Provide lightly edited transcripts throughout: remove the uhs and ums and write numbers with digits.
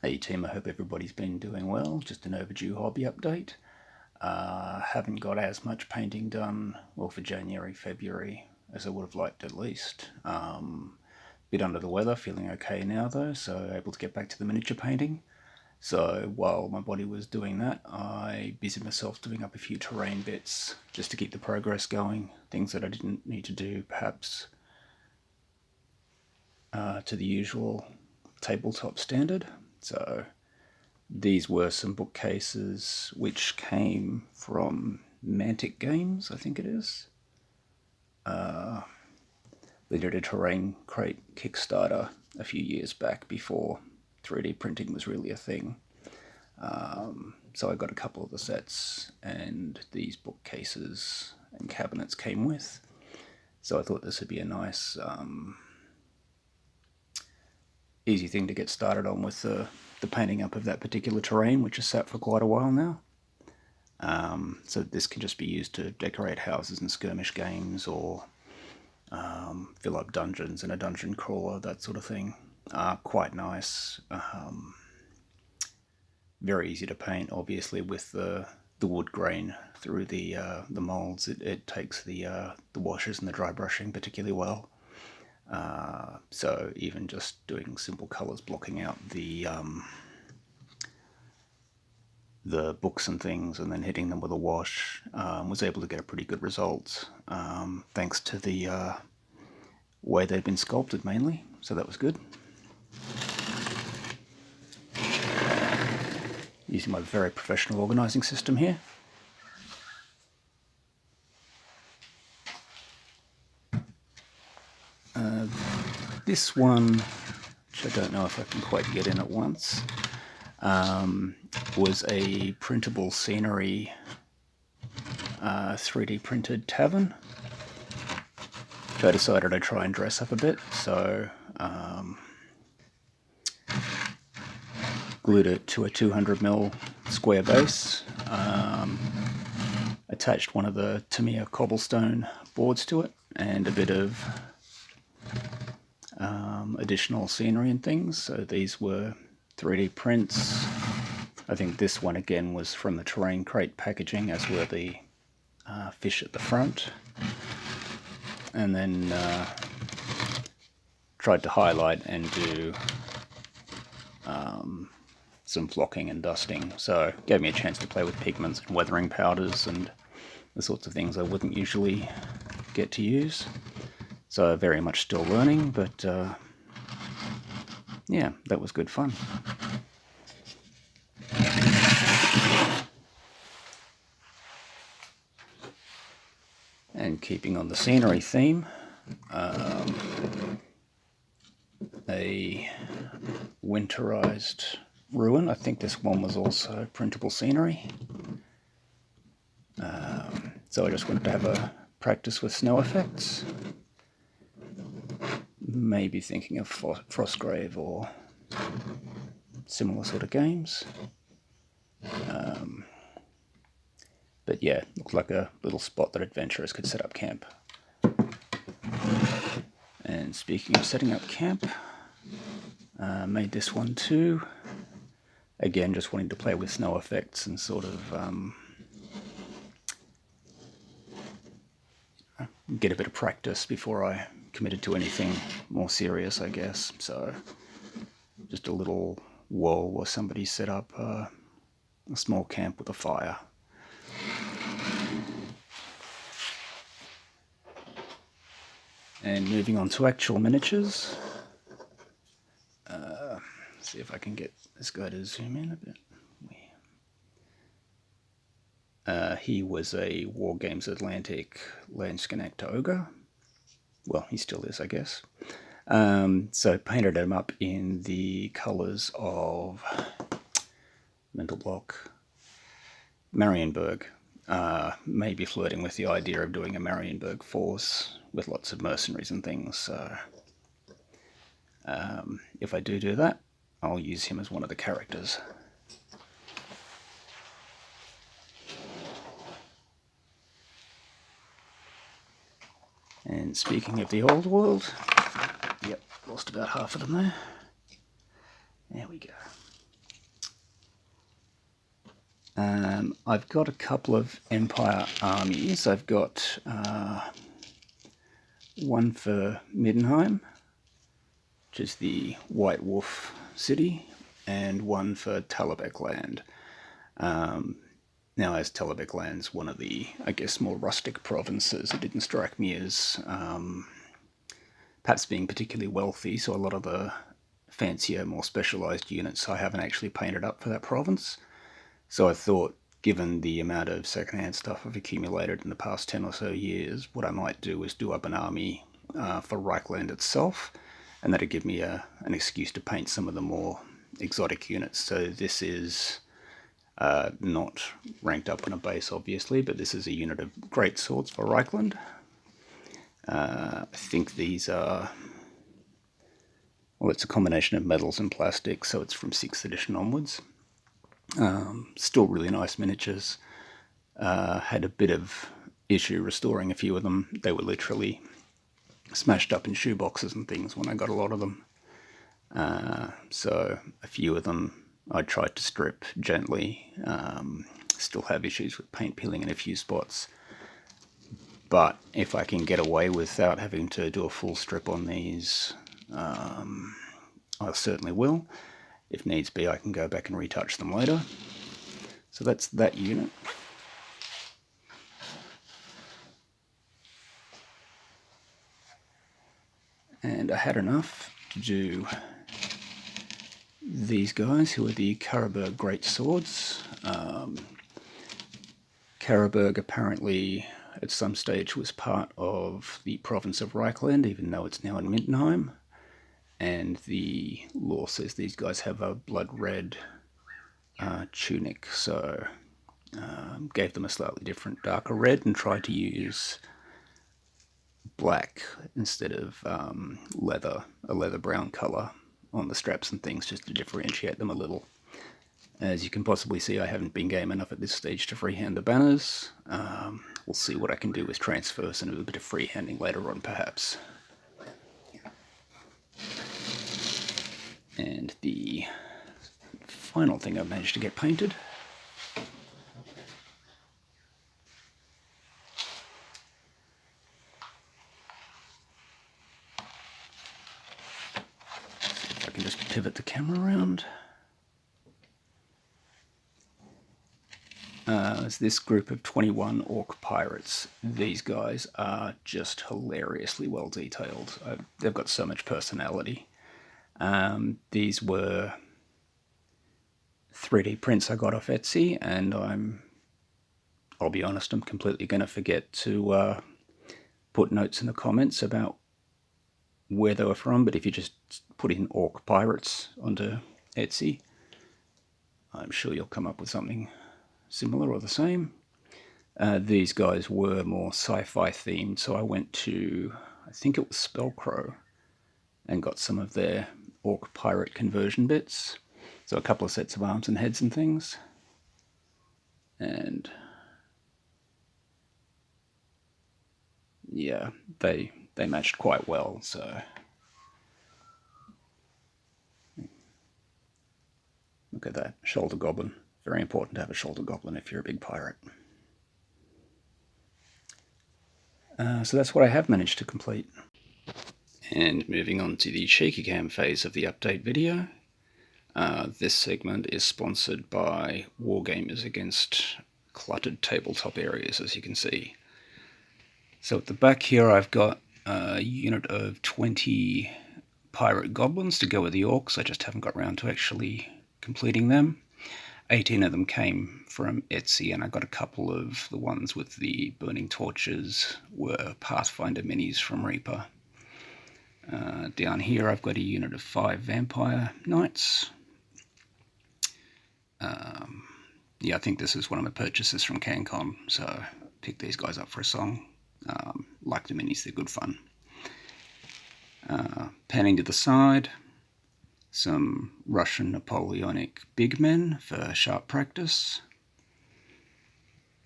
Hey team, I hope everybody's been doing well. Just an overdue hobby update. Haven't got as much painting done, well, for January, February, as I would have liked at least. Bit under the weather, feeling okay now though, so able to get back to the miniature painting. So while my body was doing that, I busied myself doing up a few terrain bits just to keep the progress going. Things that I didn't need to do, perhaps, to the usual tabletop standard. So these were some bookcases which came from Mantic Games, I think it is. They did a Terrain Crate Kickstarter a few years back before 3D printing was really a thing. So I got a couple of the sets, and these bookcases and cabinets came with. So I thought this would be a nice, easy thing to get started on with the painting up of that particular terrain, which has sat for quite a while now. So this can just be used to decorate houses and skirmish games, or fill up dungeons in a dungeon crawler, that sort of thing. Quite nice. Very easy to paint, obviously, with the wood grain through the molds. It takes the washes and the dry brushing particularly well. So even just doing simple colors, blocking out the books and things, and then hitting them with a wash, was able to get a pretty good result, thanks to the way they'd been sculpted mainly. So that was good. Using my very professional organising system here. This one, which I don't know if I can quite get in at once, was a printable scenery 3D printed tavern, which I decided I'd try and dress up a bit, so glued it to a 200mm square base, attached one of the Tamiya cobblestone boards to it, and a bit of additional scenery and things. So these were 3D prints. I think this one again was from the Terrain Crate packaging, as were the fish at the front. And then tried to highlight and do some flocking and dusting. So it gave me a chance to play with pigments and weathering powders and the sorts of things I wouldn't usually get to use. So very much still learning, but yeah, that was good fun. And keeping on the scenery theme, a winterized ruin. I think this one was also printable scenery. So I just wanted to have a practice with snow effects. Maybe thinking of Frostgrave or similar sort of games. But yeah, looked like a little spot that adventurers could set up camp. And speaking of setting up camp, made this one too. Again, just wanting to play with snow effects and sort of get a bit of practice before I committed to anything more serious, I guess. So just a little wall where somebody set up a small camp with a fire. And moving on to actual miniatures. See if I can get this guy to zoom in a bit. He was a Wargames Atlantic Landsknecht Ogre. Well, he still is, I guess. So painted him up in the colours of mental block Marienburg. Maybe flirting with the idea of doing a Marienburg force with lots of mercenaries and things. So if I do that, I'll use him as one of the characters. And speaking of the old world, yep, lost about half of them there. There we go. I've got a couple of Empire armies. I've got one for Middenheim, which is the White Wolf city, and one for Talabek land. Now, as Talabek land's one of the, I guess, more rustic provinces, it didn't strike me as perhaps being particularly wealthy, so a lot of the fancier, more specialised units I haven't actually painted up for that province. So I thought, given the amount of secondhand stuff I've accumulated in the past 10 or so years, what I might do is do up an army for Reichland itself, and that'd give me an excuse to paint some of the more exotic units. So this is not ranked up on a base, obviously, but this is a unit of great swords for Reichland. I think these are, well, it's a combination of metals and plastic, so it's from 6th edition onwards. Still really nice miniatures. Had a bit of issue restoring a few of them. They were literally smashed up in shoeboxes and things when I got a lot of them. So a few of them I tried to strip gently. Still have issues with paint peeling in a few spots. But if I can get away without having to do a full strip on these, I certainly will. If needs be, I can go back and retouch them later. So that's that unit. And I had enough to do these guys, who are the Karabakh Great Swords. Karabakh apparently at some stage was part of the province of Reichland, even though it's now in Middenheim. And the lore says these guys have a blood red tunic, so gave them a slightly different, darker red, and tried to use black instead of a leather brown colour on the straps and things, just to differentiate them a little. As you can possibly see, I haven't been game enough at this stage to freehand the banners. We'll see what I can do with transfers and a bit of freehanding later on, perhaps. And the final thing I've managed to get painted if I can just pivot the camera around. Is this group of 21 orc pirates. These guys are just hilariously well detailed. They've got so much personality. These were 3D prints I got off Etsy, and I'll be honest, I'm completely going to forget to put notes in the comments about where they were from, but if you just put in orc pirates onto Etsy, I'm sure you'll come up with something similar or the same. These guys were more sci-fi themed, so I went to, I think it was Spellcrow, and got some of their orc pirate conversion bits. So a couple of sets of arms and heads and things. And yeah, they matched quite well, so look at that, shoulder goblin. Very important to have a shoulder goblin if you're a big pirate. So that's what I have managed to complete. And moving on to the Shaky Cam phase of the update video. This segment is sponsored by Wargames against cluttered tabletop areas, as you can see. So at the back here I've got a unit of 20 pirate goblins to go with the orcs. I just haven't got around to actually completing them. 18 of them came from Etsy, and I got a couple of the ones with the burning torches were Pathfinder minis from Reaper. Down here I've got a unit of 5 vampire knights. Yeah, I think this is one of my purchases from CanCon, so I picked these guys up for a song. Like the minis, they're good fun. Panning to the side, some Russian Napoleonic big men for sharp practice.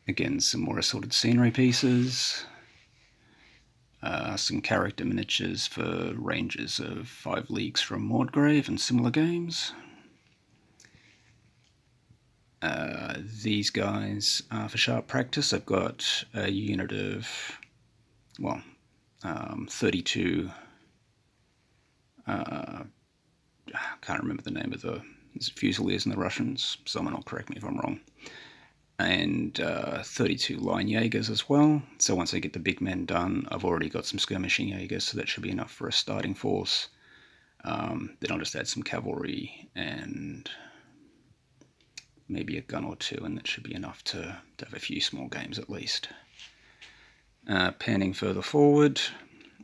Again, some more assorted scenery pieces. Some character miniatures for ranges of 5 leagues from Mordgrave and similar games. These guys are for sharp practice. I've got a unit of, 32. I can't remember the name of is it Fusiliers and the Russians? Someone will correct me if I'm wrong. And 32 line Jaegers as well. So once I get the big men done, I've already got some skirmishing Jaegers, so that should be enough for a starting force. Then I'll just add some cavalry and maybe a gun or two, and that should be enough to have a few small games at least. Panning further forward,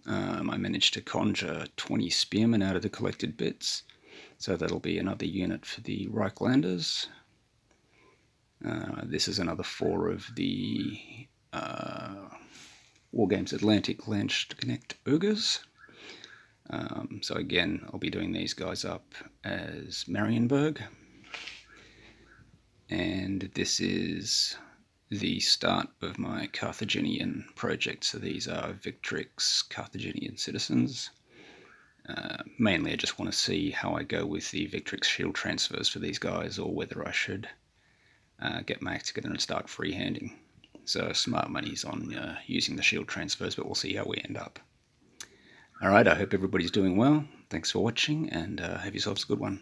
I managed to conjure 20 spearmen out of the collected bits, so that'll be another unit for the Reichlanders. This is another 4 of the Wargames Landsknecht Ogres. So again, I'll be doing these guys up as Marienburg. And this is the start of my Carthaginian project. So these are Victrix Carthaginian citizens. Mainly I just want to see how I go with the Victrix shield transfers for these guys, or whether I should get my act together and start freehanding. So smart money's on using the shield transfers, but we'll see how we end up. Alright, I hope everybody's doing well. Thanks for watching, and have yourselves a good one.